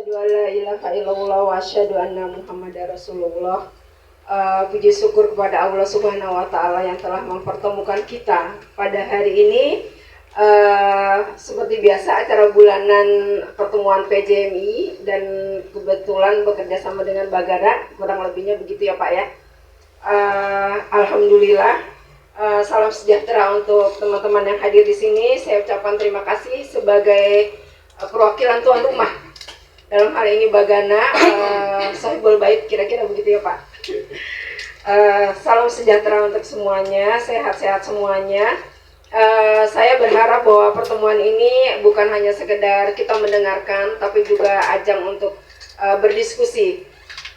Asyhadu an la ilaha illallah wa asyhadu anna Muhammadar Rasulullah. Puji syukur kepada Allah Subhanahu wa taala yang telah mempertemukan kita pada hari ini. Seperti biasa acara bulanan pertemuan PJMI dan kebetulan bekerja sama dengan Bagara, kurang lebihnya begitu ya Pak ya. Alhamdulillah, salam sejahtera untuk teman-teman yang hadir di sini. Saya ucapkan terima kasih sebagai perwakilan tuan rumah. Dalam hal ini Bagana, Sahibul Bait, kira-kira begitu ya Pak. Salam sejahtera untuk semuanya, sehat-sehat semuanya. Saya berharap bahwa pertemuan ini bukan hanya sekedar kita mendengarkan, tapi juga ajang untuk berdiskusi,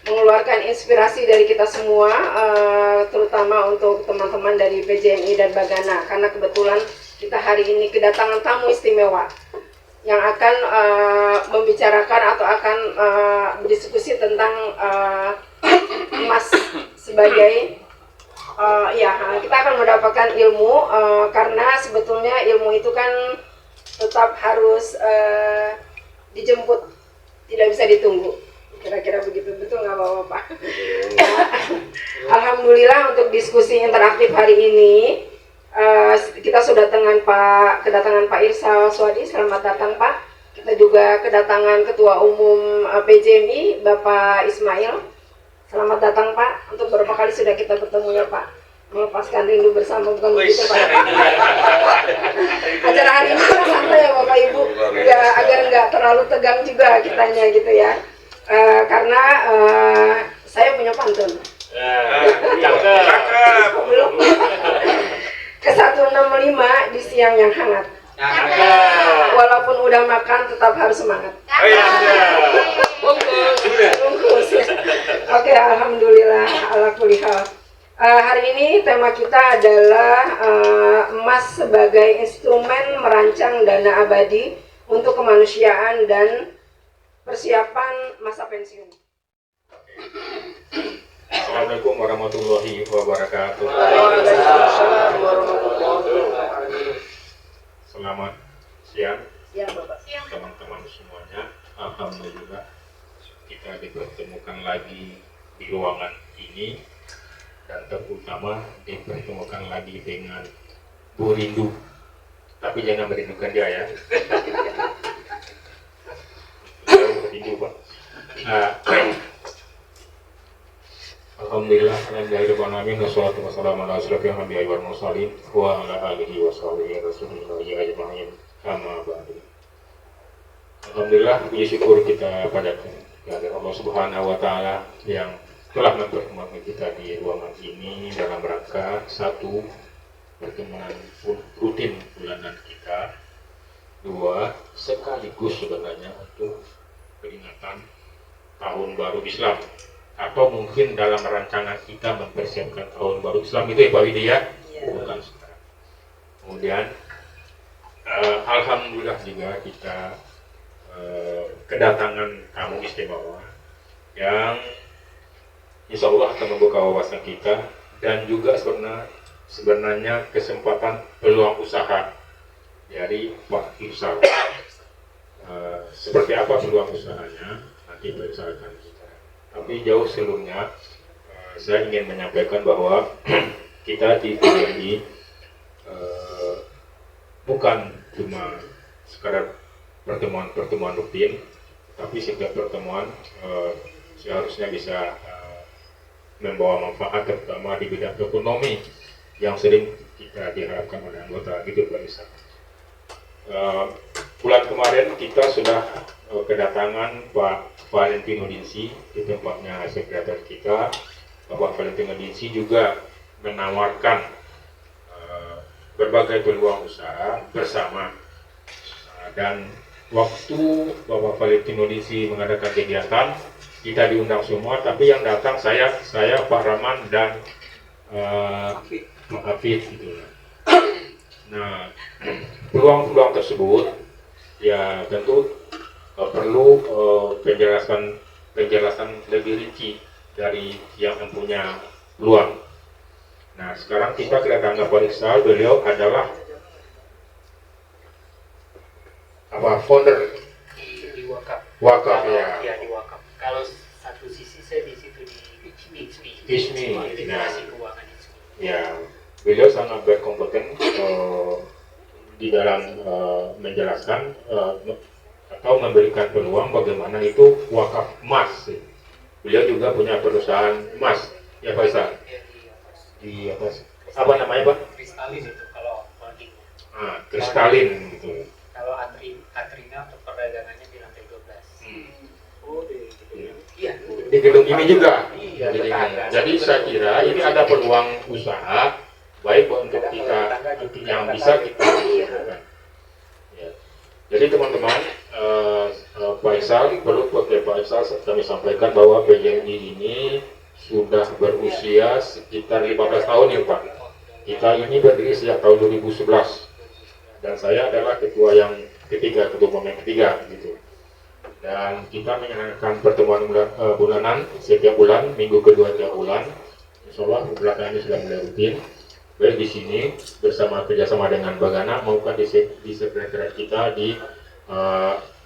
mengeluarkan inspirasi dari kita semua, terutama untuk teman-teman dari PJMI dan Bagana, karena kebetulan kita hari ini kedatangan tamu istimewa yang akan membicarakan atau akan berdiskusi tentang emas sebagai kita akan mendapatkan ilmu, karena sebetulnya ilmu itu kan tetap harus dijemput, tidak bisa ditunggu. Kira-kira begitu, betul nggak Bapak? Alhamdulillah untuk diskusi interaktif hari ini kita sudah kedatangan Pak Irsal Swadi, selamat datang Pak. Kita juga kedatangan Ketua Umum PJMI Bapak Ismail, selamat datang Pak. Untuk beberapa kali sudah kita bertemu ya Pak, melepaskan rindu bersama, bukan begitu Pak? Acara hari ini kita santai ya Bapak Ibu, agar nggak terlalu tegang juga kitanya gitu ya. Karena saya punya pantun. Belum. Ke 165 di siang yang hangat. Walaupun udah makan tetap harus semangat. Bungkus. Oke, alhamdulillah ala kulli hal. Hari ini tema kita adalah emas sebagai instrumen merancang dana abadi untuk kemanusiaan dan persiapan masa pensiun. Assalamualaikum warahmatullahi wabarakatuh. Selamat siang teman-teman semuanya. Alhamdulillah kita dipertemukan lagi di ruangan ini, dan terutama dipertemukan lagi dengan Bu Rindu. Tapi jangan merindukan dia ya. Rindu Pak. Alhamdulillah, alhamdulillahirrahmanirrahim, wassalatu wassalamu ala asyrafil anbiya'i wal mursalin wa ala alihi wa sahbihi rasulillahi ajma'in, amma ba'du. Alhamdulillah, puji syukur kita pada Allah Subhanahu wa taala yang telah mempertemukan kita di ruangan ini dalam rangka satu, pertemuan rutin bulanan kita, dua, sekaligus sebenarnya untuk peringatan tahun baru Islam, atau mungkin dalam rancangan kita mempersiapkan tahun baru Islam itu ya Pak Widya, bukan sekarang. Kemudian alhamdulillah juga kita kedatangan tamu istimewa yang insya Allah akan membuka wawasan kita, dan juga sebenarnya kesempatan peluang usaha dari Pak Irsal. Seperti apa peluang usahanya nanti berdasarkan kita. Tapi jauh sebelumnya, saya ingin menyampaikan bahwa kita di PJMI bukan cuma sekadar pertemuan rutin, tapi setiap pertemuan seharusnya bisa membawa manfaat, terutama di bidang ekonomi yang sering kita diharapkan oleh anggota gitu Pak Isa. Bulan kemarin kita sudah kedatangan Pak Valentino Dinsi di tempatnya sekretariat kita. Bapak Valentino Dinsi juga menawarkan berbagai peluang usaha bersama, dan waktu Bapak Valentino Dinsi mengadakan kegiatan, kita diundang semua, tapi yang datang saya Pak Rahman dan Pak Hafid gitu. Nah, peluang-peluang tersebut ya tentu perlu penjelasan lebih rinci dari yang mempunyai peluang. Nah, sekarang kita kedatangan Pak Irsal. Beliau adalah founder wakaf ya. dalam menjelaskan atau memberikan peluang bagaimana itu wakaf emas. Beliau juga punya perusahaan emas, ya Pak Isa? Di atas apa namanya Pak? Kristalin itu kalau holdingnya. Kristalin gitu. Kalau Atrina untuk perdagangannya di lantai 12. Oh, iya. Di gedung ini juga. Iya, Di gedung ini. tetangga. Jadi saya kira ini ada peluang usaha baik untuk kita yang bisa kita lakukan. Ya. Jadi teman-teman, Pak Isal, perlu pakai Pak Isal kami sampaikan bahwa PJMI ini sudah berusia sekitar 15 tahun ya Pak. Kita ini berdiri sejak tahun 2011 dan saya adalah ketua yang ketiga, ketua umum yang ketiga gitu. Dan kita menyelenggarakan pertemuan bulanan setiap bulan, minggu kedua tiap bulan. Insya Allah belakangan ini sudah mulai rutin. Baik di sini bersama kerjasama dengan Bagana maupun di sekretariat kita di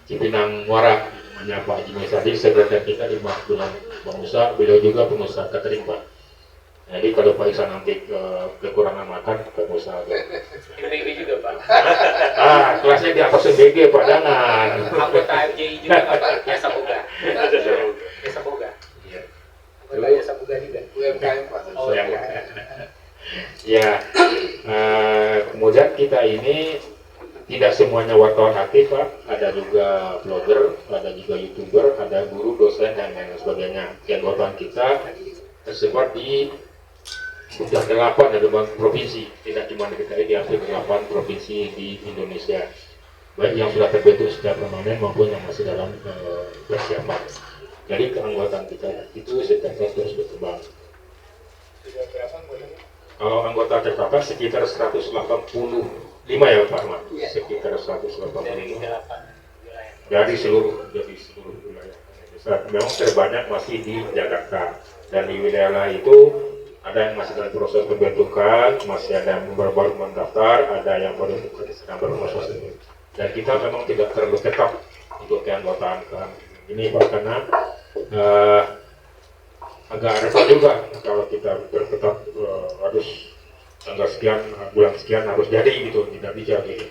Cipinang Muara, namanya Pak Jimmy Sadi, sekretariat kita di Bulan Bang Musa, beliau juga pengusaha catering Pak. Jadi kalau Pak Iksan nanti kekurangan makan, Pak Musa MBG juga Pak. kelasnya di atas MBG Pak, jangan. Anggota FJI juga nggak Pak? Jasa Boga. Jasa Boga. Iya. Anggota Jasa Boga juga. UMKM Pak. Oh Yang- iya. Ya, kemudian kita ini tidak semuanya wartawan aktif Pak, ada juga blogger, ada juga youtuber, ada guru, dosen dan lain sebagainya. Keanggotaan kita tersebar di sudah 8 ada 8 provinsi, tidak cuma di DKI, di hampir 8 provinsi di Indonesia, baik yang sudah terbentuk secara permanen maupun yang masih dalam persiapan. Jadi keanggotaan kita itu setiap terus berkembang. Sudah berapa anggotanya? Kalau anggota tercatat sekitar 185 ya Pak Ahmad, Iya. sekitar Dari 185 8 wilayah. dari seluruh wilayah. Memang terbanyak masih di Jakarta dan di wilayah lain itu ada yang masih dalam proses pembentukan, masih ada yang baru mendaftar, ada yang baru sedang berproses. Dan kita memang tidak terlalu ketat untuk keanggotaan kan. Ini Pak karena agak repot juga kalau kita berketat harus tanggal sekian, bulan sekian harus jadi gitu, tidak bisa gitu.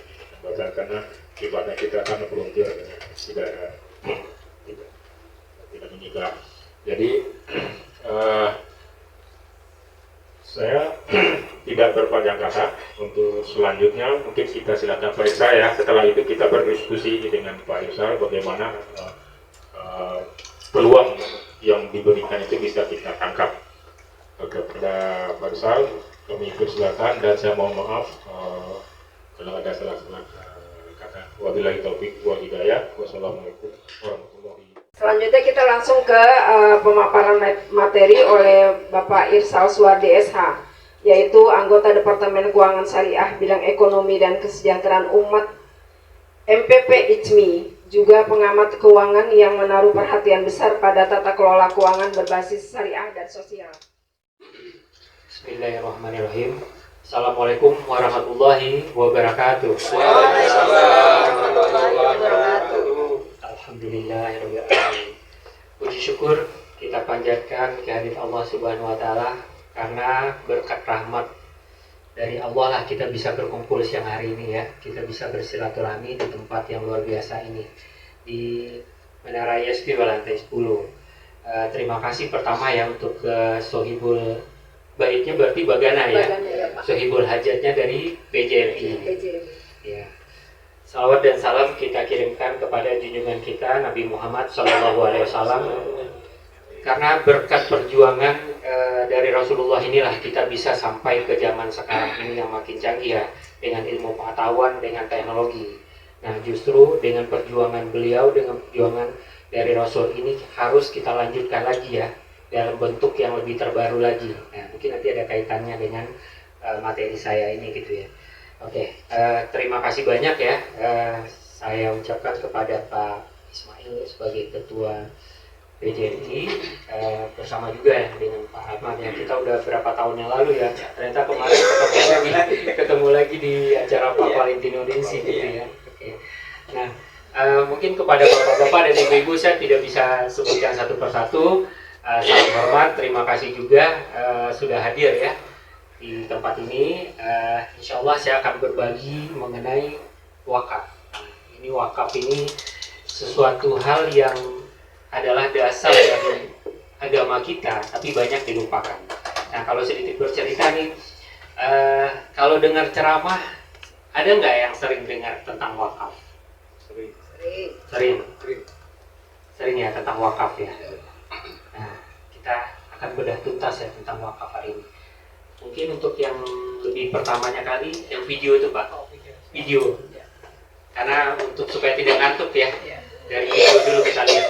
Karena ibadah kita kan volunteer, tidak menikah. Jadi saya tidak berpanjang kata. Untuk selanjutnya mungkin kita silakan periksa ya. Setelah itu kita berdiskusi dengan Pak Irsal bagaimana peluang yang diberikan itu bisa kita tangkap. Kepada Pak Irsal kami persilakan dan saya mohon maaf kalau ada salah-salah kata. Wabillahi taufik wal hidayah. Wassalamualaikum warahmatullahi wabarakatuh. Selanjutnya kita langsung ke pemaparan materi oleh Bapak Irsal Suwardi SH, yaitu anggota Departemen Keuangan Syariah Bidang Ekonomi dan Kesejahteraan Umat MPP ICMI, juga pengamat keuangan yang menaruh perhatian besar pada tata kelola keuangan berbasis syariah dan sosial. Bismillahirrahmanirrahim. Assalamualaikum warahmatullahi wabarakatuh. Alhamdulillahirrahmanirrahim. Puji syukur kita panjatkan kehadirat Allah Subhanahu wa Ta'ala, karena berkat rahmat dari Allah lah kita bisa berkumpul siang hari ini ya. Kita bisa bersilaturahmi di tempat yang luar biasa ini, di Menara ISP lantai 10. Terima kasih pertama ya untuk Sohibul Baitnya, berarti Bagana ya. Bagana, ya, Pak. Sohibul Hajatnya dari PJMI. Ya. Salawat dan salam kita kirimkan kepada junjungan kita Nabi Muhammad SAW, karena berkat perjuangan dari Rasulullah inilah kita bisa sampai ke zaman sekarang ini yang makin canggih ya, dengan ilmu pengetahuan, dengan teknologi. Nah justru dengan perjuangan beliau, dengan perjuangan dari Rasul ini harus kita lanjutkan lagi ya, dalam bentuk yang lebih terbaru lagi. Nah mungkin nanti ada kaitannya dengan materi saya ini gitu ya. Oke, terima kasih banyak ya. Saya ucapkan kepada Pak Ismail sebagai Ketua PJMI, bersama juga ya dengan Pak Ahmad ya. Kita udah berapa tahun yang lalu ya, ternyata kemarin ketemu lagi di acara Pak Valentino Rinsi gitu ya. Oke. Nah, mungkin kepada bapak-bapak dan ibu-ibu saya tidak bisa sebutkan satu persatu. Salam hormat, terima kasih juga sudah hadir ya di tempat ini. Insya Allah saya akan berbagi mengenai wakaf. Nah, ini wakaf ini sesuatu hal yang adalah dasar dari agama kita, tapi banyak dilupakan. Nah, kalau sedikit bercerita nih, kalau dengar ceramah, ada nggak yang sering dengar tentang wakaf? Sering ya tentang wakaf ya. Nah, kita akan bedah tuntas ya tentang wakaf hari ini. Mungkin untuk yang lebih pertamanya kali, yang video itu Pak, video. Karena untuk supaya tidak ngantuk ya, dari video dulu kita lihat.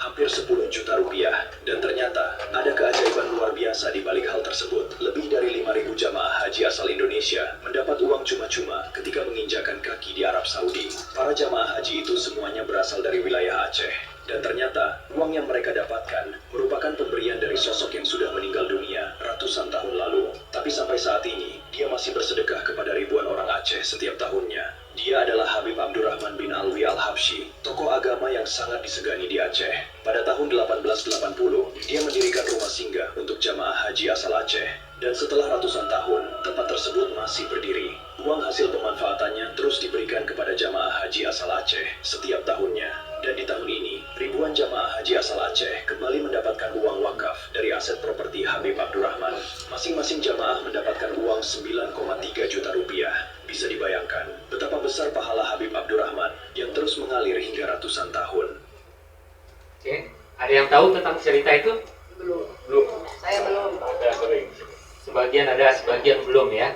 Hampir 10 juta rupiah, dan ternyata ada keajaiban luar biasa di balik hal tersebut. Lebih dari 5.000 jamaah haji asal Indonesia mendapat uang cuma-cuma ketika menginjakan kaki di Arab Saudi. Para jamaah haji itu semuanya berasal dari wilayah Aceh, dan ternyata uang yang mereka dapatkan merupakan pemberian dari sosok yang sudah meninggal dunia ratusan tahun lalu. Tapi sampai saat ini, dia masih bersedekah kepada ribuan orang Aceh setiap tahunnya. Dia adalah Habib Abdurrahman bin Alwi Al-Habsyi, tokoh agama yang sangat disegani di Aceh. Pada tahun 1880, dia mendirikan rumah singgah untuk jamaah haji asal Aceh. Dan setelah ratusan tahun, tempat tersebut masih berdiri. Uang hasil pemanfaatannya terus diberikan kepada jamaah haji asal Aceh setiap tahunnya. Dan di tahun ini, ribuan jamaah haji asal Aceh kembali mendapatkan uang wakaf dari aset properti Habib Abdurrahman. Masing-masing jamaah mendapatkan uang 9,3 juta rupiah. Bisa dibayangkan betapa besar pahala Habib Abdurrahman yang terus mengalir hingga ratusan tahun. Oke, ada yang tahu tentang cerita itu? Belum. Saya belum. Ada sering. Sebagian ada, sebagian belum ya.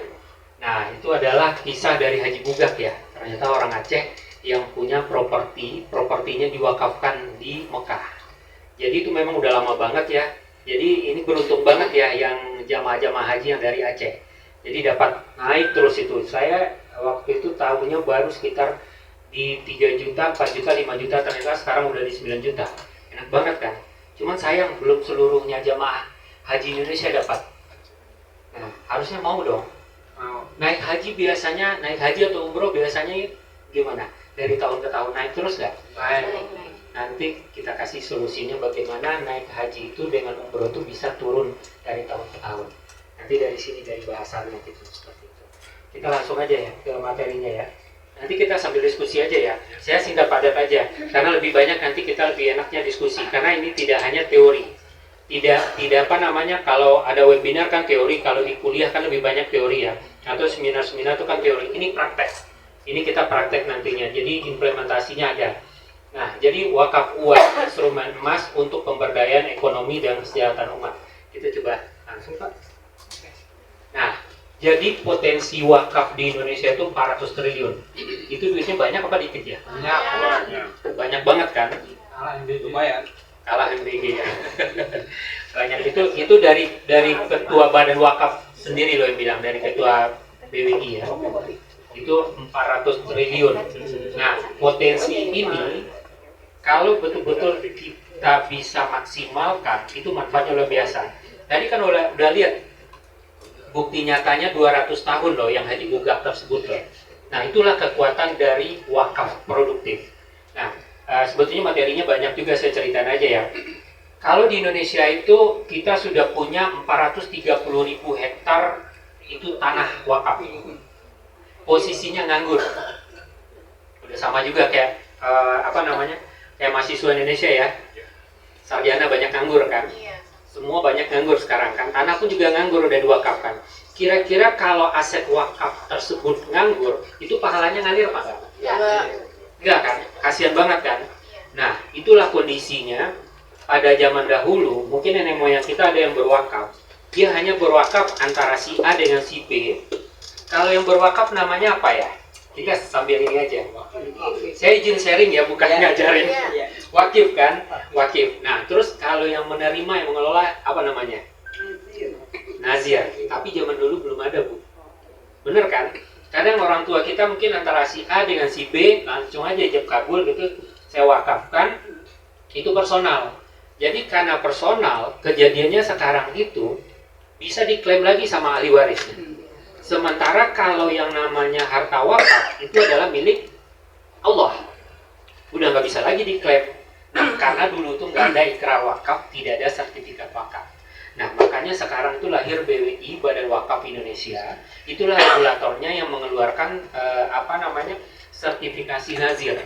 Nah, itu adalah kisah dari Haji Bugak ya. Ternyata orang Aceh yang punya propertinya diwakafkan di Mekah. Jadi itu memang udah lama banget ya. Jadi ini beruntung banget ya yang jamaah-jamaah haji yang dari Aceh. Jadi dapat naik terus itu. Saya waktu itu tahunya baru sekitar di 3 juta, 4 juta, 5 juta, ternyata sekarang udah di 9 juta. Enak banget kan? Cuman sayang belum seluruhnya jamaah haji Indonesia dapat. Nah, harusnya mau dong. Naik haji biasanya, naik haji atau umroh biasanya gimana? Dari tahun ke tahun naik terus nggak? Naik. Nanti kita kasih solusinya bagaimana naik haji itu dengan umroh itu bisa turun dari tahun ke tahun. Nanti dari sini, dari bahasannya gitu, seperti itu. Kita langsung aja ya ke materinya ya. Nanti kita sambil diskusi aja ya. Saya singkat padat aja, karena lebih banyak nanti kita lebih enaknya diskusi. Karena ini tidak hanya teori. Tidak apa namanya, kalau ada webinar kan teori, kalau di kuliah kan lebih banyak teori ya. Atau seminar-seminar itu kan teori. Ini praktek. Ini kita praktek nantinya, jadi implementasinya ada. Nah, jadi wakaf uang, instrumen emas untuk pemberdayaan ekonomi dan kesejahteraan umat. Kita coba langsung Pak. Nah, jadi potensi wakaf di Indonesia itu 400 triliun. Itu duitnya banyak apa dikit ya? Banyak banget kan? Lumayan. Kalah MBG ya. Banyak itu dari ketua badan wakaf sendiri loh yang bilang, dari ketua BWI ya. Itu 400 triliun. Nah, potensi ini kalau betul-betul kita bisa maksimalkan, itu manfaatnya luar biasa. Tadi kan udah lihat bukti nyatanya 200 tahun loh yang Haji Bugak tersebut loh. Nah, itulah kekuatan dari wakaf produktif. Nah, sebetulnya materinya banyak juga, saya ceritain aja ya. Kalau di Indonesia itu kita sudah punya 430.000 hektar itu tanah wakaf. Posisinya nganggur. Udah sama juga kayak kayak mahasiswa Indonesia ya. Sarjana banyak nganggur kan. Semua banyak nganggur sekarang kan. Tanah pun juga nganggur, udah diwakafkan. Kira-kira kalau aset wakaf tersebut nganggur, itu pahalanya ngalir apa enggak? Enggak kan? Kasihan banget kan? Nah, itulah kondisinya pada zaman dahulu. Mungkin nenek moyang kita ada yang berwakaf. Dia hanya berwakaf antara si A dengan si B. Kalau yang berwakaf namanya apa ya? Kita sambil ini aja. Saya izin sharing ya, bukan ngajarin. Wakif kan? Wakif. Nah, terus kalau yang menerima, yang mengelola, apa namanya? Nazir. Tapi zaman dulu belum ada, Bu. Bener kan? Kadang orang tua kita mungkin antara si A dengan si B, langsung aja ijab kabul gitu, saya wakafkan, itu personal. Jadi karena personal, kejadiannya sekarang itu bisa diklaim lagi sama ahli warisnya. Sementara kalau yang namanya harta wakaf itu adalah milik Allah. udah nggak bisa lagi diklaim. Nah, karena dulu tuh nggak ada ikrar wakaf, tidak ada sertifikat wakaf. Nah, makanya sekarang itu lahir BWI, Badan Wakaf Indonesia. Itulah regulatornya yang mengeluarkan sertifikasi nazir.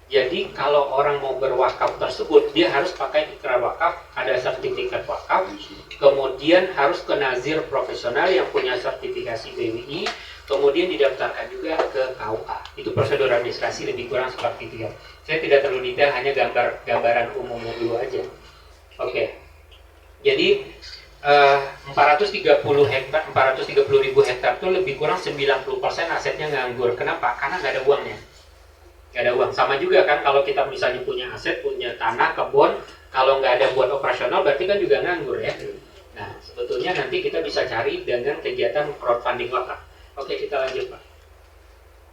Jadi kalau orang mau berwakaf tersebut, dia harus pakai ikrar wakaf, ada sertifikat wakaf, kemudian harus ke nazir profesional yang punya sertifikasi BWI, kemudian didaftarkan juga ke KUA. Itu prosedur administrasi lebih kurang seperti itu ya. Saya tidak terlalu detail, hanya gambaran umumnya dulu aja. Oke. Jadi 430 ribu hektar itu lebih kurang 90% asetnya nganggur. Kenapa? Karena nggak ada uangnya. Nggak ada uang. Sama juga kan kalau kita misalnya punya aset, punya tanah, kebun, kalau nggak ada buat operasional berarti kan juga nganggur ya. Nah, sebetulnya nanti kita bisa cari dengan kegiatan crowdfunding wakaf. Oke, kita lanjut Pak.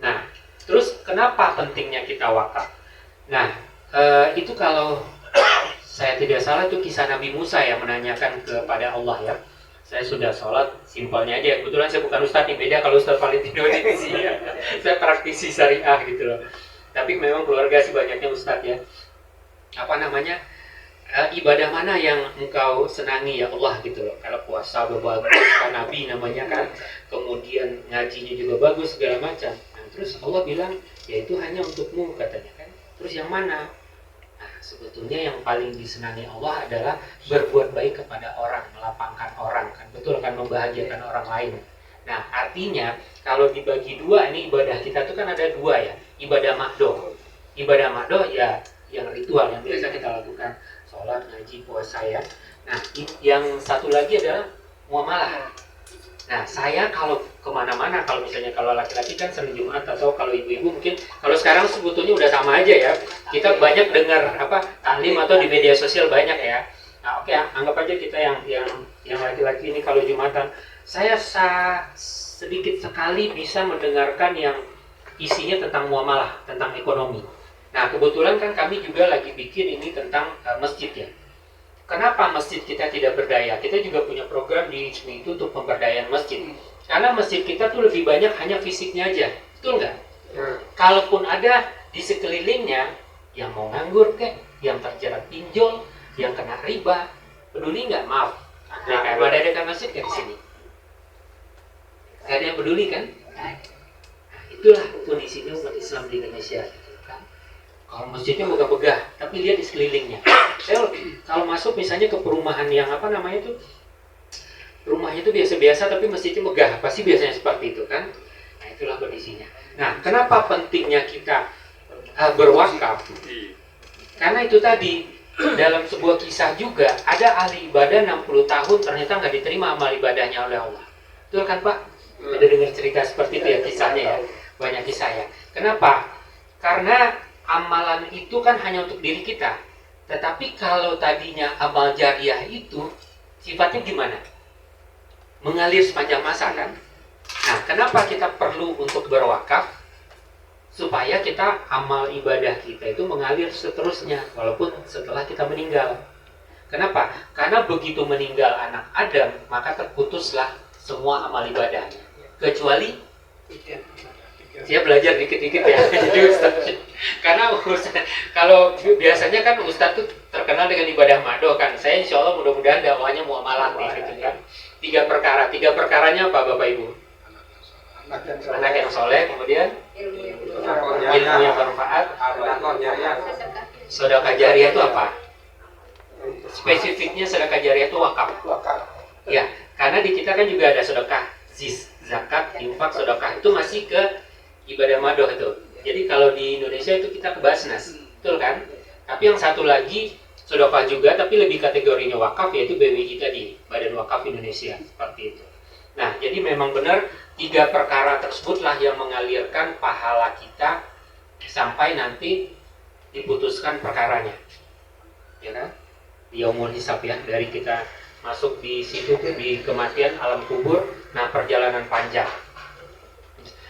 Nah, terus kenapa pentingnya kita wakaf? Nah, itu kalau saya tidak salah itu kisah Nabi Musa yang menanyakan kepada Allah ya. Saya sudah sholat, simpelnya aja. Kebetulan saya bukan ustadz nih, beda kalau Ustadz Valentino ini sih ya. Saya praktisi syariah gitu loh. Tapi memang keluarga sih banyaknya ustadz ya. Ibadah mana yang engkau senangi ya Allah gitu loh. Kalau puasa bagus, kan Nabi namanya kan. Kemudian ngajinya juga bagus segala macam. Nah, terus Allah bilang, ya itu hanya untukmu katanya kan. Terus yang mana? Sebetulnya yang paling disenangi Allah adalah berbuat baik kepada orang, melapangkan orang, kan betul kan, membahagiakan orang lain. Nah, artinya kalau dibagi dua, ini ibadah kita tuh kan ada dua ya, ibadah mahdoh. Ibadah mahdoh ya yang ritual yang biasa kita lakukan, sholat, ngaji, puasa ya. Nah, yang satu lagi adalah muamalah. Nah, saya kalau kemana-mana, kalau misalnya kalau laki-laki kan Senin Jumat, atau kalau ibu-ibu mungkin, kalau sekarang sebetulnya udah sama aja ya. Kita banyak dengar taklim atau di media sosial banyak ya. Nah, oke, anggap aja kita yang laki-laki ini kalau Jumatan, saya sedikit sekali bisa mendengarkan yang isinya tentang muamalah, tentang ekonomi. Nah, kebetulan kan kami juga lagi bikin ini tentang masjid ya. Kenapa masjid kita tidak berdaya? Kita juga punya program di sini itu untuk pemberdayaan masjid. Karena masjid kita tuh lebih banyak hanya fisiknya aja, betul nggak? Kalaupun ada di sekelilingnya yang mau nganggur kek, yang terjerat pinjol, yang kena riba, peduli nggak? Maaf, ada masjid kayak di sini. Gak ada yang peduli kan? Nah, itulah kondisinya umat Islam di Indonesia. Kalau masjidnya megah-megah, tapi lihat di sekelilingnya. Saya kalau masuk misalnya ke perumahan yang rumahnya itu biasa-biasa tapi masjidnya megah, pasti biasanya seperti itu kan? Nah, itulah kondisinya. Nah, kenapa pentingnya kita berwakaf? Karena itu tadi, dalam sebuah kisah juga, ada ahli ibadah 60 tahun ternyata nggak diterima amal ibadahnya oleh Allah. Betul kan Pak? Ada dengar cerita seperti itu ya kisahnya ya? Banyak kisah ya. Kenapa? Karena amalan itu kan hanya untuk diri kita. Tetapi kalau tadinya amal jariah itu sifatnya gimana? Mengalir sepanjang masa kan? Nah, kenapa kita perlu untuk berwakaf? Supaya kita amal ibadah kita itu mengalir seterusnya walaupun setelah kita meninggal. Kenapa? Karena begitu meninggal anak Adam, maka terputuslah semua amal ibadahnya. Kecuali saya belajar dikit-dikit ya. Karena kalau biasanya kan Ustadz tuh terkenal dengan ibadah mahdoh kan. Saya insya Allah mudah-mudahan dakwahnya muamalah nih gitu kan. 3 perkaranya apa Bapak Ibu? Anak yang soleh, kemudian ilmu yang bermanfaat. Sedekah jariah itu apa? Spesifiknya sedekah jariah itu wakaf. Ya, karena di kita kan juga ada sedekah zakat, infak, sedekah itu masih ke ibadah mahdoh itu. Jadi kalau di Indonesia itu kita ke Basnas, betul kan? Tapi yang satu lagi sedekah juga, tapi lebih kategorinya wakaf, yaitu BWI tadi, Badan Wakaf Indonesia, seperti itu. Nah, jadi memang benar 3 perkara tersebutlah yang mengalirkan pahala kita sampai nanti diputuskan perkaranya, ya kan? Di yaumul hisab ya, dari kita masuk di situ di kematian alam kubur, nah perjalanan panjang.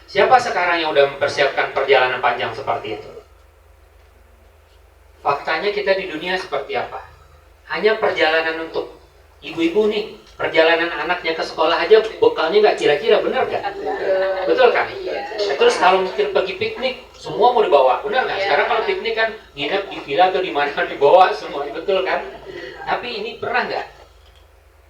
Siapa sekarang yang udah mempersiapkan perjalanan panjang seperti itu? Faktanya kita di dunia seperti apa? Hanya perjalanan untuk ibu-ibu nih, perjalanan anaknya ke sekolah aja bekalnya nggak kira-kira, benar nggak? Betul kan? Terus kalau mungkin pergi piknik, semua mau dibawa, benar nggak? Iya. Sekarang kalau piknik kan nginep di villa atau di mana dibawa semua, betul kan? Tapi ini pernah nggak?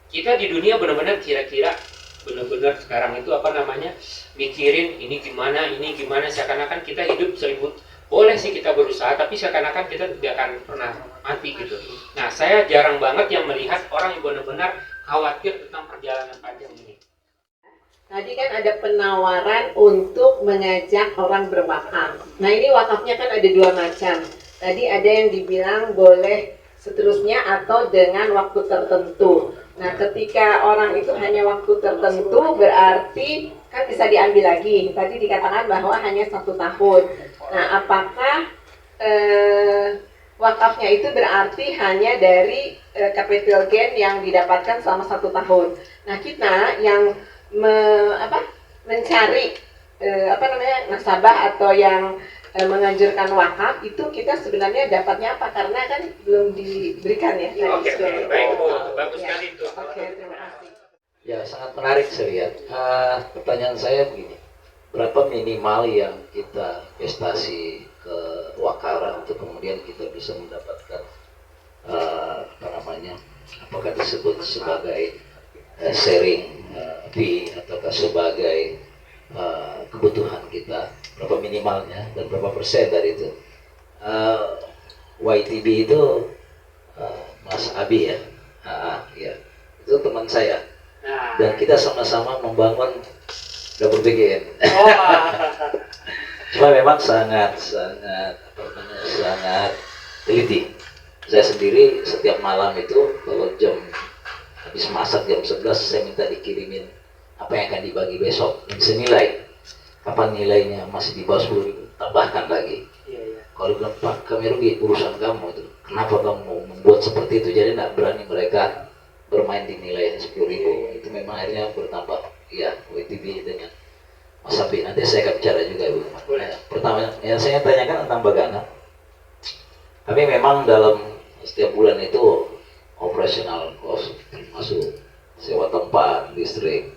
Kita di dunia benar-benar kira-kira benar-benar sekarang itu apa namanya mikirin ini gimana seakan-akan kita hidup seribut. Boleh sih kita berusaha, tapi seakan-akan kita tidak akan pernah mati gitu. Nah, saya jarang banget yang melihat orang yang benar-benar khawatir tentang perjalanan panjang ini. Tadi kan ada penawaran untuk mengajak orang berwakaf. Nah ini wakafnya kan ada dua macam. Tadi ada yang dibilang boleh seterusnya atau dengan waktu tertentu. Nah ketika orang itu hanya waktu tertentu berarti kan bisa diambil lagi. Tadi dikatakan bahwa hanya 1 tahun. Nah apakah wakafnya itu berarti hanya dari capital gain yang didapatkan selama 1 tahun. Nah kita yang mencari nasabah atau yang menganjurkan wakaf itu kita sebenarnya dapatnya apa, karena kan belum diberikan ya. Oke, baik Bu, bagus sekali itu. Oke, terima kasih. Ya, sangat menarik saya lihat. Pertanyaan saya begini, berapa minimal yang kita investasi ke wakara untuk kemudian kita bisa mendapatkan apakah disebut sebagai sharing fee ataukah sebagai kebutuhan kita, berapa minimalnya dan berapa persen dari itu. YTB itu Mas Abi ya, ya itu teman saya dan kita sama-sama membangun dapur BGN. Cuma memang sangat teliti. Saya sendiri setiap malam itu kalau habis masak jam 11 saya minta dikirimin apa yang akan dibagi besok dan senilai. Kapan nilainya masih di bawah 10.000 tambahkan lagi. Kalau bilang Pak kami rugi, urusan kamu itu. Kenapa kamu membuat seperti itu? Jadi tidak berani mereka bermain di nilai 10.000. Itu memang akhirnya bertambah. Ya, WTB dengan Mas Sapi. Nanti saya akan bicara juga Bu. Pertama yang saya tanyakan tentang Bagana. Tapi memang dalam setiap bulan itu operasional cost masuk sewa tempat, listrik,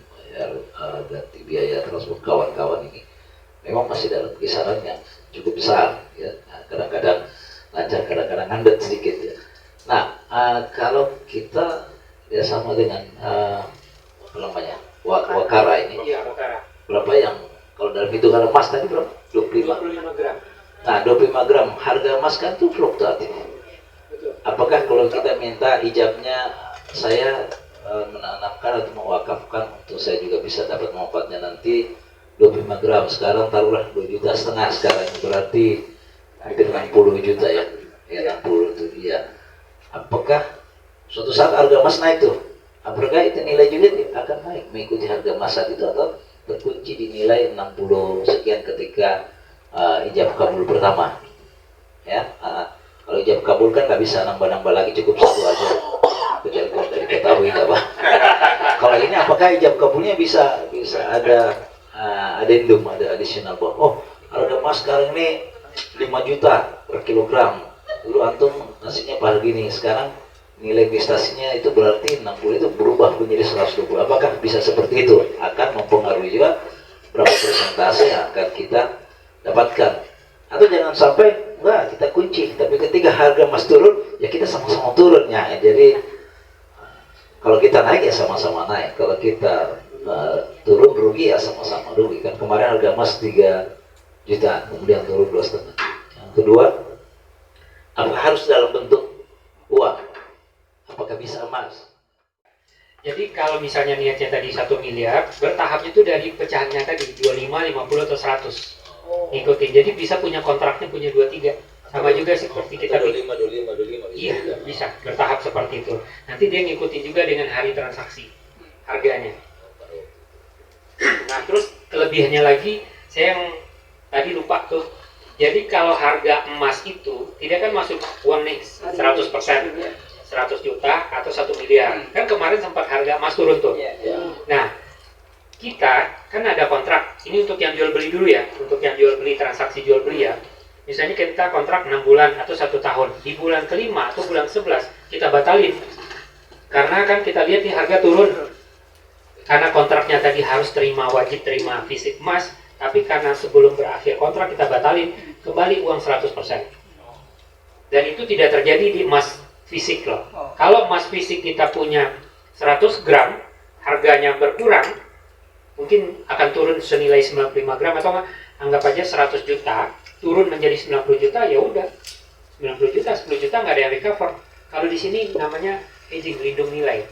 ganti biaya transport kawan-kawan ini memang masih dalam kisaran yang cukup besar ya. Kadang-kadang lancar, kadang-kadang ngandet sedikit ya. Nah, kalau kita ya sama dengan wakara ini, berapa yang kalau dalam hitungan emas tadi berapa? 25 gram. Nah, 25 gram harga emas kan itu fluktuatif. Apakah kalau kita minta ijabnya saya menanamkan atau mewakafkan untuk saya juga bisa dapat manfaatnya nanti 25 gram, sekarang taruhlah 2,5 juta sekarang, berarti hampir 60 juta ya, 60 itu dia. Apakah suatu saat harga emas naik tuh, apakah itu nilai juga akan naik mengikuti harga emas saat itu atau terkunci di nilai 60 sekian ketika ijab kabul pertama ya? Kalau ijab kabul kan nggak bisa nambah-nambah lagi, cukup 1 aja. Kecuali kalau dari ketahui nggak Pak. Kalau ini apakah ijab kabulnya bisa ada adendum, ada additional bahwa oh harga emas sekarang ini 5 juta per kilogram, dulu antum nasinya pada gini, sekarang nilai investasinya itu berarti 60 itu berubah menjadi 120. Apakah bisa seperti itu? Akan mempengaruhi juga berapa persentase yang akan kita dapatkan. Atau jangan sampai enggak kita kunci, tapi ketika harga emas turun ya kita sama-sama turun ya. Jadi kalau kita naik ya sama-sama naik, kalau kita turun rugi ya sama-sama rugi kan. Kemarin harga emas 3 juta kemudian turun 2,5. Yang kedua, apakah harus dalam bentuk uang? Apakah bisa emas? Jadi kalau misalnya niatnya tadi 1 miliar, bertahapnya itu dari pecahannya tadi 25, 50 atau 100. Ngikutin, jadi bisa punya kontraknya, punya 2-3. Sama juga seperti kita 25 iya, bisa bertahap seperti itu. Nanti dia ngikutin juga dengan hari transaksi harganya. Nah terus kelebihannya lagi, saya yang tadi lupa tuh. Jadi kalau harga emas itu tidak kan masuk uang nih 100%, 100 juta atau 1 miliar. Kan kemarin sempat harga emas turun tuh. Nah kita kan ada kontrak, ini untuk yang jual beli dulu ya, untuk yang jual beli, transaksi jual beli ya. Misalnya kita kontrak 6 bulan atau 1 tahun, di bulan kelima atau bulan 11 kita batalin karena kan kita lihat nih harga turun, karena kontraknya tadi harus terima, wajib terima fisik emas, tapi karena sebelum berakhir kontrak kita batalin, kembali uang 100%. Dan itu tidak terjadi di emas fisik loh. Kalau emas fisik kita punya 100 gram, harganya berkurang, mungkin akan turun senilai 95 gram atau anggap aja 100 juta, turun menjadi 90 juta, ya udah 90 juta, 10 juta nggak ada yang recover. Kalau di sini namanya hedging, lindung nilai.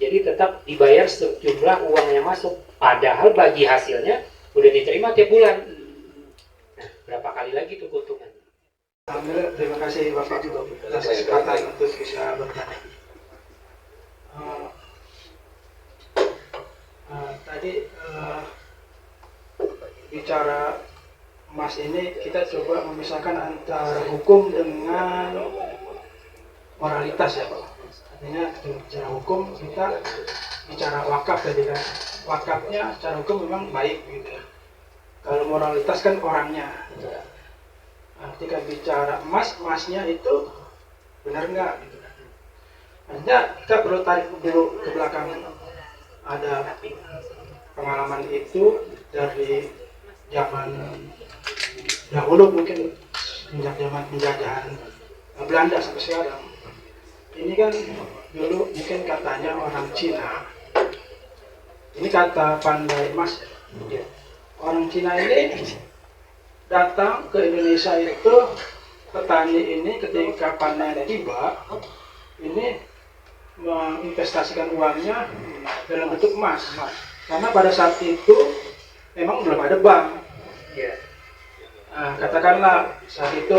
Jadi tetap dibayar sejumlah uang yang masuk, padahal bagi hasilnya udah diterima tiap bulan. Nah, berapa kali lagi tuh keuntungan? Alhamdulillah, terima kasih Bapak juga atas kesempatan untuk bisa bertanya. Tadi bicara emas ini, kita coba memisahkan antara hukum dengan moralitas ya Pak. Artinya secara hukum kita bicara wakaf tadi kan, wakafnya secara hukum memang baik gitu ya. Kalau moralitas kan orangnya. Nah, ketika bicara emas, emasnya itu benar nggak gitu kan. Artinya kita perlu tarik dulu ke belakang. Ada pengalaman itu dari zaman dahulu, mungkin sejak zaman penjajahan Belanda sampai sekarang. Ini kan dulu mungkin katanya orang Cina, ini kata pandai emas, orang Cina ini datang ke Indonesia itu, petani ini ketika panen tiba, ini menginvestasikan uangnya dalam bentuk emas, karena pada saat itu memang belum ada bank. Nah, katakanlah saat itu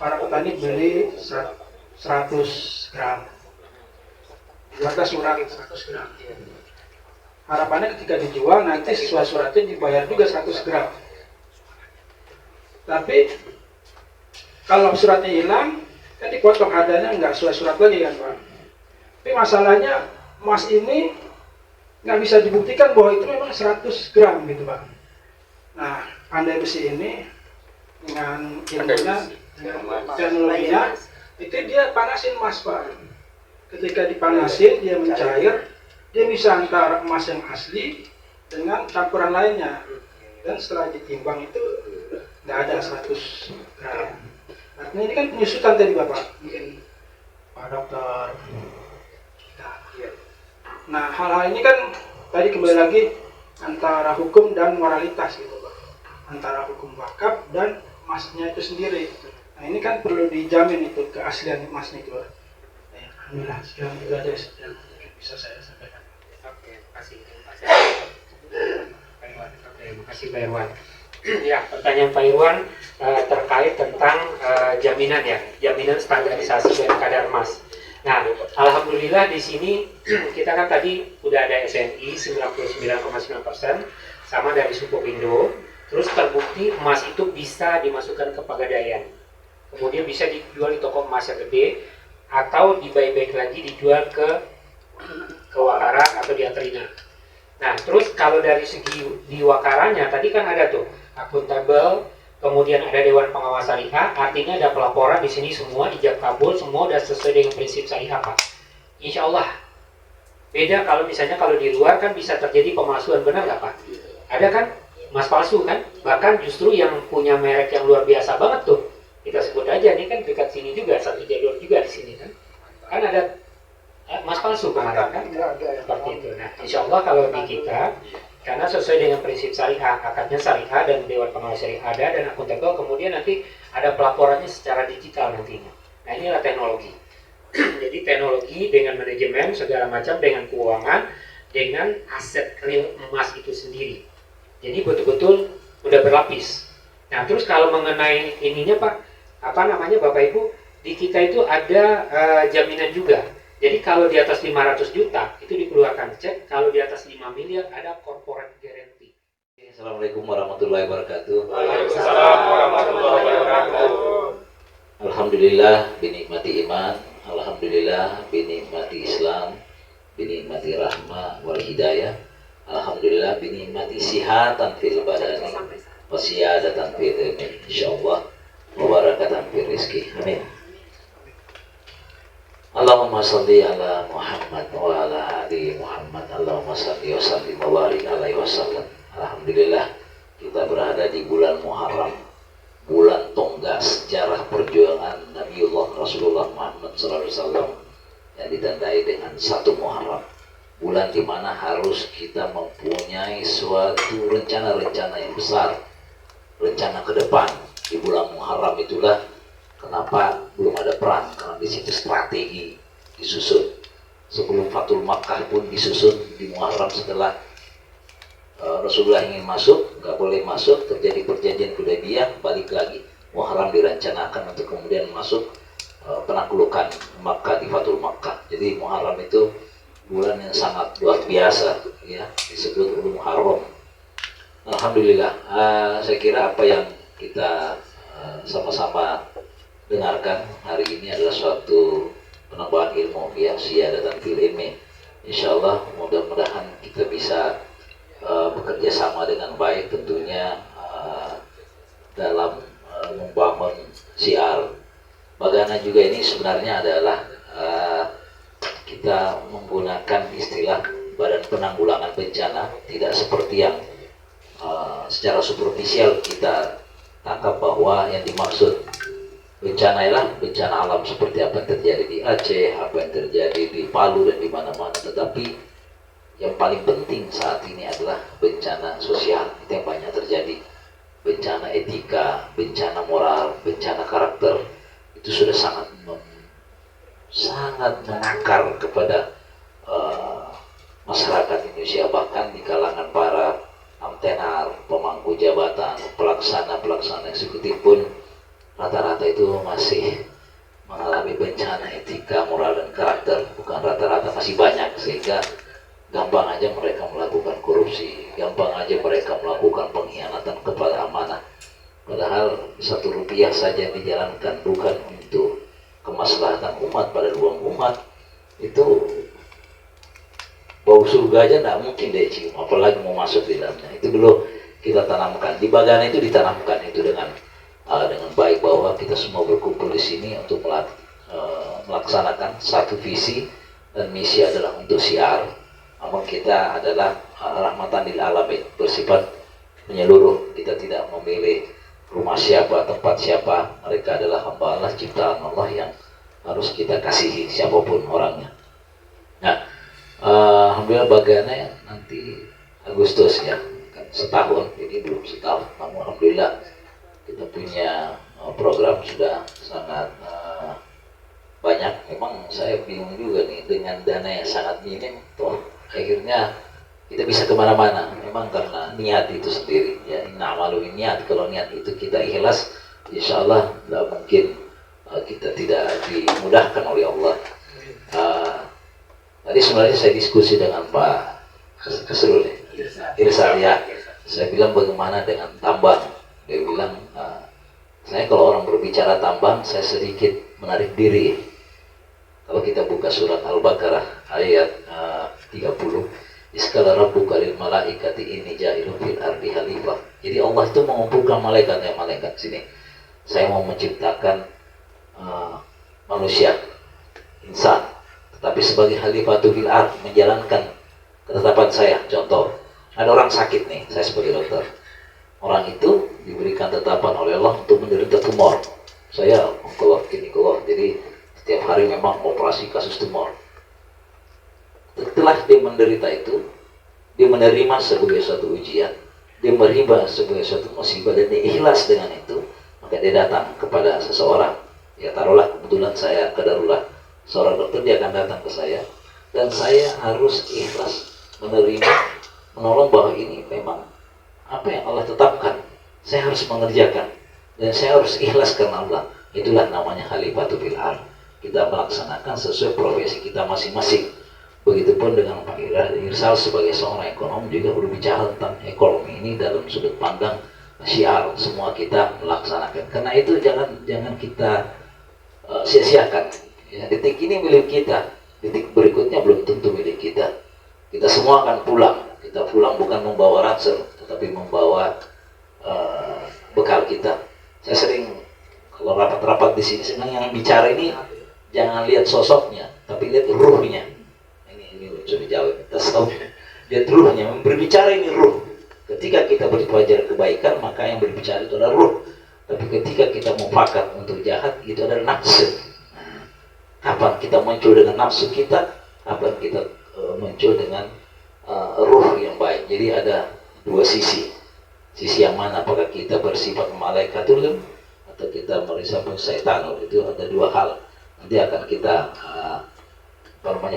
para petani beli 100 gram, buatlah surat 100 gram. Harapannya ketika dijual nanti sesuai suratnya dibayar juga 100 gram. Tapi kalau suratnya hilang, kan dipotong harganya nggak sesuai surat lagi kan Pak. Tapi masalahnya emas ini nggak bisa dibuktikan bahwa itu memang 100 gram gitu Pak. Nah, pandai besi ini dengan ilmunya, teknologinya, itu dia panasin emas Pak. Ketika dipanasin, dia mencair, dia bisa antara emas yang asli dengan campuran lainnya. Dan setelah ditimbang itu nggak ada 100 gram. Artinya ini kan penyusutan tadi Bapak, mungkin Pak Dokter. Nah, hal-hal ini kan tadi kembali lagi antara hukum dan moralitas gitu Pak. Antara hukum wakaf dan emasnya itu sendiri. Nah, ini kan perlu dijamin itu keaslian emasnya itu. Alhamdulillah, sekian itu aja yang bisa saya sampaikan. Oke, terima kasih. Terima kasih Pak Irwan. Ya, pertanyaan Pak Irwan terkait tentang jaminan ya, jaminan standarisasi dari kadar emas. Nah, alhamdulillah di sini kita kan tadi udah ada SNI 99,9% sama dari Sukopindo. Terus terbukti emas itu bisa dimasukkan ke Pegadaian. Kemudian bisa dijual di toko emas yang gede atau di buyback lagi dijual ke Wakara atau di Atrina. Nah, terus kalau dari segi di Wakaranya tadi kan ada tuh akuntabel, kemudian ada Dewan Pengawas Syariah, artinya ada pelaporan di sini semua ijab kabul, semua udah sesuai dengan prinsip syariah Pak. Insya Allah. Beda kalau misalnya kalau di luar kan bisa terjadi pemalsuan, benar nggak Pak? Ada kan emas palsu kan? Bahkan justru yang punya merek yang luar biasa banget tuh. Kita sebut aja, ini kan dekat sini juga, satu jalur juga di sini kan. Kan ada emas palsu kemarin kan? Seperti itu. Nah, insya Allah kalau di kita, karena sesuai dengan prinsip syariah, akadnya syariah dan Dewan Pengawas Syariah ada dan akuntabel, kemudian nanti ada pelaporannya secara digital nantinya. Nah, inilah teknologi. Jadi teknologi dengan manajemen segala macam, dengan keuangan, dengan aset real emas itu sendiri. Jadi betul-betul udah berlapis. Nah, terus kalau mengenai ininya Pak, apa namanya Bapak Ibu, di kita itu ada jaminan juga. Jadi kalau di atas 500 juta itu dikeluarkan cek, kalau di atas 5 miliar ada corporate guarantee. Assalamualaikum warahmatullahi wabarakatuh. Waalaikumsalam warahmatullahi wabarakatuh. Alhamdulillah binikmati iman, alhamdulillah binikmati Islam, binikmati rahmah wal hidayah, alhamdulillah binikmati sihatan fil badani wa siyadatan fil ilmi, insyaallah wa barakatan fil rizki. Amin. Allahumma salli ala Muhammad wa ala ali Muhammad. Allahumma salli wa sallim wa barik alaihi wasallam. Alhamdulillah kita Rasulullah Muhammad SAW yang ditandai dengan 1 Muharram, bulan di mana harus kita mempunyai suatu rencana-rencana yang besar, rencana ke depan. Di bulan Muharram itulah kenapa belum ada perang, karena di situ strategi disusun. Sebelum Fathul Makkah pun disusun di Muharram. Setelah Rasulullah ingin masuk, nggak boleh masuk, terjadi perjanjian Hudaybiyah, balik lagi, Muharram dirancanakan untuk kemudian masuk penaklukan Makkah di Fathul Makkah. Jadi Muharram itu bulan yang sangat luar biasa, ya, disebut Muharram. Alhamdulillah, saya kira apa yang kita sama-sama dengarkan hari ini adalah suatu penambahan ilmu, ya, siyadatan fil ilmi. Insyaallah mudah-mudahan kita bisa bekerja sama dengan baik tentunya dalam membangun syiar. Bagana juga ini sebenarnya adalah kita menggunakan istilah Badan Penanggulangan Bencana, tidak seperti yang secara superficial kita tangkap bahwa yang dimaksud bencana ialah bencana alam seperti apa yang terjadi di Aceh, apa yang terjadi di Palu dan di mana-mana. Tetapi yang paling penting saat ini adalah bencana sosial, itu yang banyak terjadi. Bencana etika, bencana moral, bencana karakter, itu sudah sangat mengakar kepada masyarakat Indonesia, bahkan di kalangan para amtenar, pemangku jabatan, pelaksana eksekutif pun rata-rata itu masih mengalami bencana etika, moral, dan karakter. Bukan rata-rata, masih banyak, sehingga gampang aja mereka melakukan korupsi, gampang aja mereka melakukan pengkhianatan kepada amanah. Padahal 1 rupiah saja dijalankan bukan untuk kemaslahatan umat pada ruang umat, itu bau surga aja tidak mungkin dia cium, apalagi mau masuk di dalamnya. Itu dulu kita tanamkan di Bagana, itu ditanamkan itu dengan baik, bahwa kita semua berkumpul di sini untuk melaksanakan satu visi dan misi adalah untuk syiar. Namun kita adalah rahmatan lil alamin, bersifat menyeluruh. Kita tidak memilih rumah siapa, tempat siapa. Mereka adalah hamba Allah, ciptaan Allah yang harus kita kasihi siapapun orangnya. Nah, alhamdulillah Bagana nanti Agustus, ya, kan setahun, ini belum setahun. Namun alhamdulillah kita punya program sudah sangat banyak. Memang saya bingung juga nih, dengan dana yang sangat minim, toh akhirnya kita bisa kemana-mana. Memang karena niat itu sendiri, ya, innamal niat. Kalau niat itu kita ikhlas, insya Allah tidak mungkin kita tidak dimudahkan oleh Allah. Tadi sebenarnya saya diskusi dengan Pak Kasrul Irsal, ya. Saya bilang bagaimana dengan tambang. Dia bilang, saya kalau orang berbicara tambang, saya sedikit menarik diri. Kalau kita buka surat Al-Baqarah ayat 30, Iskala rabbuka lil malaikati inni ja'ilun fil ardi khalifah. Jadi Allah itu mengumpulkan malaikat sini. Saya mau menciptakan manusia, insan, tetapi sebagai khalifatul fil ard, menjalankan ketetapan saya. Contoh, ada orang sakit nih, saya sebagai dokter. Orang itu diberikan tetapan oleh Allah untuk menderita tumor. Saya onkolog, ginekolog, jadi setiap hari memang operasi kasus tumor. Setelah dia menderita itu, dia menerima sebagai suatu ujian, dia menerima sebagai suatu musibah, dan dia ikhlas dengan itu, maka dia datang kepada seseorang. Ya, taruhlah kebetulan saya qadarullah seorang dokter, dia akan datang ke saya, dan saya harus ikhlas menerima, menolong bahwa ini memang apa yang Allah tetapkan, saya harus mengerjakan, dan saya harus ikhlas karena Allah. Itulah namanya khalifatul fil ard. Kita melaksanakan sesuai profesi kita masing-masing. Begitupun dengan Pak Irsal sebagai seorang ekonom juga berbicara tentang ekonomi ini dalam sudut pandang syiar. Semua kita melaksanakan. Karena itu jangan kita sia-siakan. Ya, detik ini milik kita, detik berikutnya belum tentu milik kita. Kita semua akan pulang. Kita pulang bukan membawa ransel, tetapi membawa bekal kita. Saya sering kalau rapat-rapat di sini, senang yang bicara ini jangan lihat sosoknya, tapi lihat ruhnya. Ini lucu dijawab. Lihat ruhnya. Berbicara ini ruh. Ketika kita berpelajar kebaikan, maka yang berbicara itu adalah ruh. Tapi ketika kita mufakat untuk jahat, itu adalah nafsu. Nah, Kapan kita muncul dengan nafsu kita, kapan kita muncul dengan ruh yang baik. Jadi ada dua sisi. Sisi yang mana, apakah kita bersifat malaikatul atau kita bersifat syaitanul, itu ada dua hal. Nanti akan kita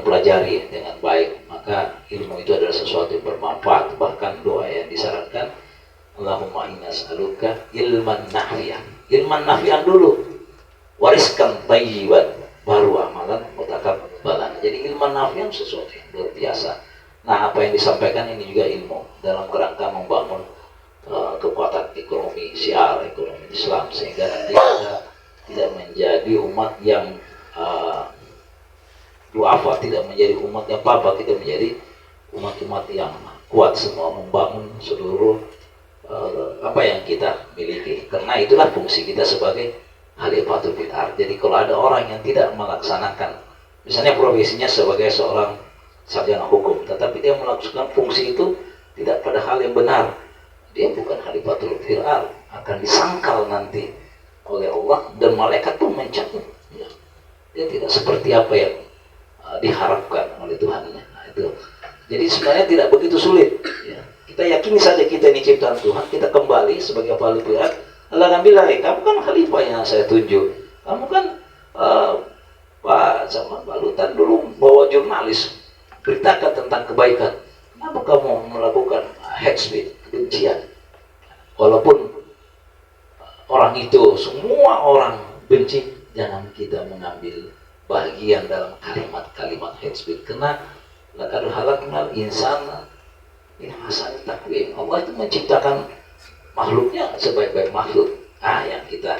pelajari dengan baik. Maka ilmu itu adalah sesuatu yang bermanfaat. Bahkan doa yang disarankan, Allahumma inna as'aluka ilman nafi'an. Ilman nafi'an dulu, wariskan tayyiban, baru amalan mutakabbalan. Jadi ilman nafi'an sesuatu yang luar biasa. Nah, apa yang disampaikan ini juga ilmu dalam kerangka membangun kekuatan ekonomi, syiar ekonomi Islam, sehingga nanti kita tidak menjadi umat yang duafa, tidak menjadi umat yang papa, kita menjadi umat-umat yang kuat semua, membangun seluruh apa yang kita miliki. Karena itulah fungsi kita sebagai khalifatul fil ardh. Jadi kalau ada orang yang tidak melaksanakan, misalnya profesinya sebagai seorang sarjana hukum, tetapi dia melakukan fungsi itu tidak pada hal yang benar, dia bukan khalifatul fil ardh, akan disangkal nanti oleh Allah dan malaikat pun mencabut. Ya. Dia tidak seperti apa yang diharapkan oleh Tuhan. Nah, itu. Jadi sebenarnya tidak begitu sulit. Ya. Kita yakini saja kita ini ciptaan Tuhan, kita kembali sebagai khalifatul ardh. Allah akan bilang, kamu kan khalifah yang saya tunjuk. Kamu kan Pak zaman Balutan dulu bawa jurnalis, beritakan tentang kebaikan. Kenapa kamu melakukan hate speech, kebencian? Walaupun orang itu, semua orang benci, jangan kita mengambil bagian dalam kalimat-kalimat hate speech. Karena laqad khalaqnal insana fi ahsani taqwim. Allah itu menciptakan makhluknya sebaik-baik makhluk. Nah, yang kita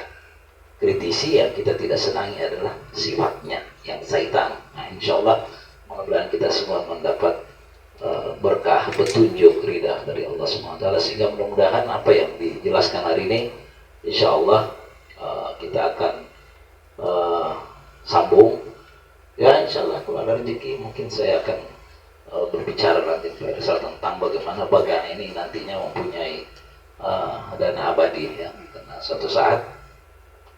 kritisi, yang kita tidak senangi adalah sifatnya yang syaitan. Nah, insya Allah mudah-mudahan kita semua mendapat berkah, petunjuk, ridha dari Allah SWT, sehingga mudah-mudahan apa yang dijelaskan hari ini insya Allah kita akan sambung. Ya, insya Allah kalau ada rezeki mungkin saya akan berbicara nanti tentang bagaimana Bagana ini nantinya mempunyai dana abadi, ya. Karena suatu saat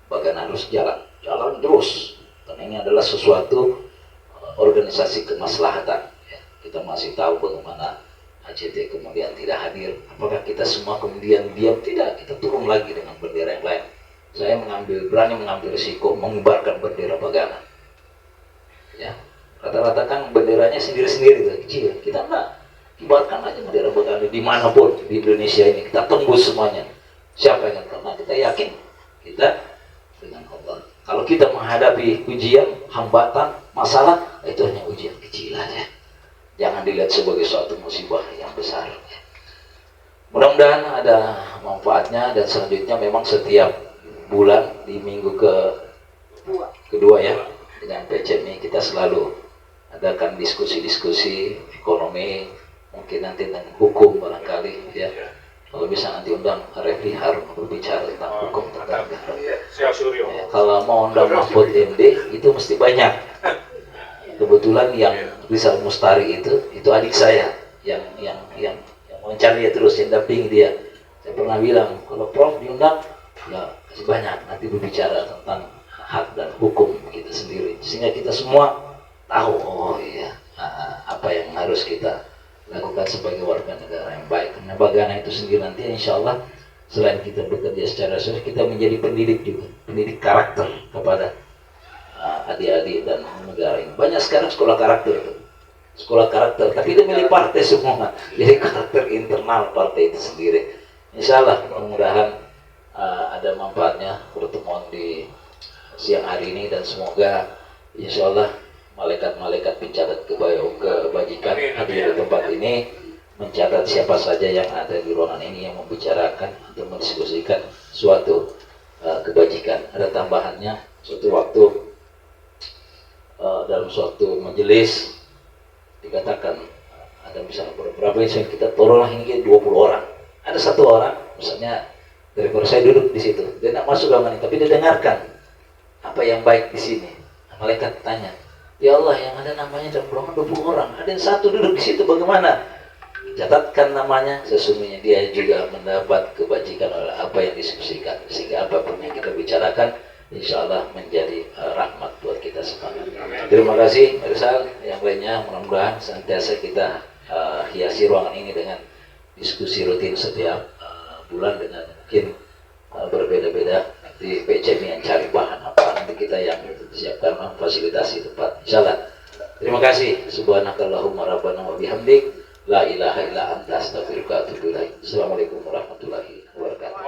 Bagana harus jalan terus, karena ini adalah sesuatu organisasi kemaslahatan. Ya. Kita masih tahu bagaimana ACT kemudian tidak hadir. Apakah kita semua kemudian diam? Tidak, kita turun lagi dengan bendera yang lain. Saya berani mengambil risiko mengibarkan bendera Bagana. Ya, rata-rata kan benderanya sendiri-sendiri, kecil. Kita enggak, kibarkan aja bendera Bagana dimanapun di Indonesia ini. Kita tembus semuanya. Siapa yang karena kita yakin kita dengan Allah. Kalau kita menghadapi ujian, hambatan, masalah, itu hanya ujian kecil aja. Jangan dilihat sebagai suatu musibah yang besar. Mudah-mudahan ada manfaatnya, dan selanjutnya memang setiap bulan di minggu kedua ya, dengan PCMI kita selalu adakan diskusi-diskusi ekonomi, mungkin nanti dengan hukum barangkali ya. Kalau bisa nanti undang Refli Harun berbicara tentang hukum tentang ya, kalau mau undang Mahfud MD itu mesti banyak. Kebetulan yang Rizal Mustari itu adik saya yang mencari dia terus, yang dampingi dia. Saya pernah bilang kalau Prof diundang ya kasih banyak, nanti berbicara tentang hak dan hukum kita sendiri, sehingga kita semua tahu oh iya apa yang harus kita lakukan sebagai warga negara yang baik. Karena Bagana itu sendiri nanti insya Allah selain kita bekerja secara serius, kita menjadi pendidik juga, pendidik karakter kepada adik-adik dan negara ini. Banyak sekarang sekolah karakter, tapi itu milik partai semua, jadi karakter internal partai itu sendiri. Insya Allah mudah-mudahan ada manfaatnya pertemuan di siang hari ini, dan semoga insya Allah malaikat-malaikat pencatat kebajikan hadir di tempat ini, mencatat siapa saja yang ada di ruangan ini yang membicarakan atau mendiskusikan suatu kebajikan. Ada tambahannya, suatu waktu dalam suatu majelis dikatakan ada misalnya beberapa yang kita tolonglah ini 20 orang, ada satu orang misalnya dari saya duduk di situ, dia tidak masuk ruangan ini, tapi dia dengarkan apa yang baik di sini. Malaikat tanya, ya Allah, yang ada namanya dalam ruangan 20 orang, ada yang satu duduk di situ, bagaimana? Catatkan namanya, sesungguhnya dia juga mendapat kebajikan oleh apa yang diskusikan, sehingga apapun yang kita bicarakan insya Allah menjadi rahmat buat kita semangat. Terima kasih Rizal, yang lainnya mudah-mudahan senantiasa kita hiasi ruangan ini dengan diskusi rutin setiap bulan dengan mungkin berbeda-beda. Nanti PCM yang cari bahan apa, nanti kita yang siapkan memfasilitasi tempat. Insyaallah. Terima kasih. Subhanakallahumma rabbana wa bihamdik la ilaha illa anta astaghfiruka wa atubu ilaik. Assalamualaikum warahmatullahi wabarakatuh.